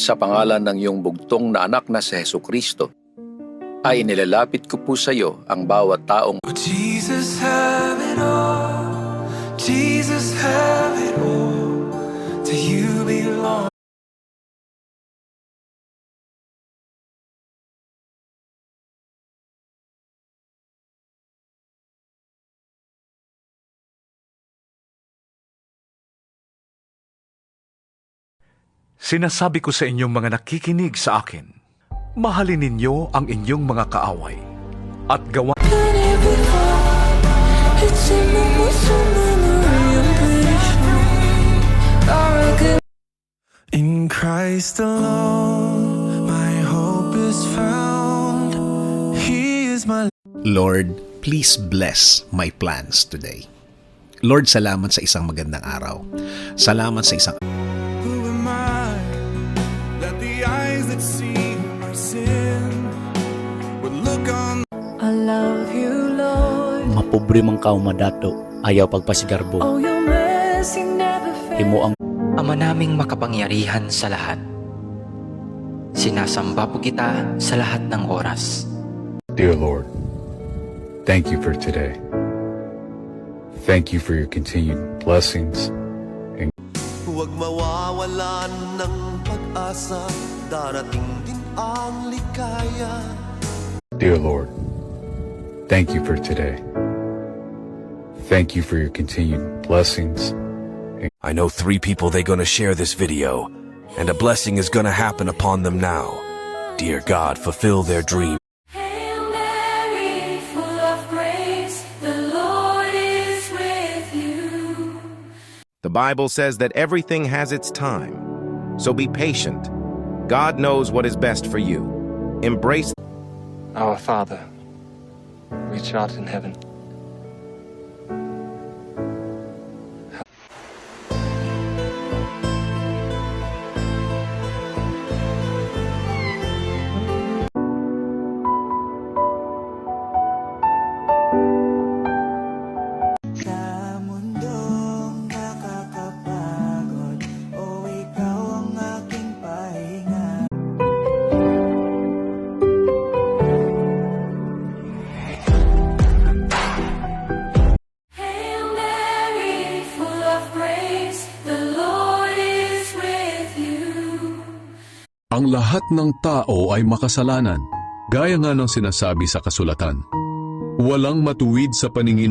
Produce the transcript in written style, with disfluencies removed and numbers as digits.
sa pangalan ng iyong bugtong na anak na si Hesukristo, ay nilalapit ko po sa iyo ang bawat taong Jesus, have it all. Jesus, have it all. To you belong. Sinasabi ko sa inyong mga nakikinig sa akin, mahalin ninyo ang inyong mga kaaway at gawa In Christ alone, my hope is found. He is my Lord, please bless my plans today. Lord, salamat sa isang magandang araw. Salamat sa isang Who am I that the eyes that see my sin would look on? I love you, Lord. Mapobre mang kao madato, ayaw pagpasigarbo. Oh, your mercy never fails. Imo ang Ama naming makapangyarihan sa lahat, sinasamba po kita sa lahat ng oras. Dear Lord, thank you for today. Thank you for your continued blessings. Huwag mawawalan ng pag-asa, darating din ang ligaya. Dear Lord, thank you for today. Thank you for your continued blessings. I know 3 people they're gonna share this video, and a blessing is gonna happen upon them now. Dear God, fulfill their dream. Hail Mary, full of grace, the Lord is with you. The Bible says that everything has its time, so be patient. God knows what is best for you. Embrace. Our Father, which art in heaven. Sa mundong nakakapagod, o ikaw ang aking pahinga. Hail Mary, full of grace, the Lord is with you. Ang lahat ng tao ay makasalanan, gaya nga ng sinasabi sa kasulatan. Walang matuwid sa paningin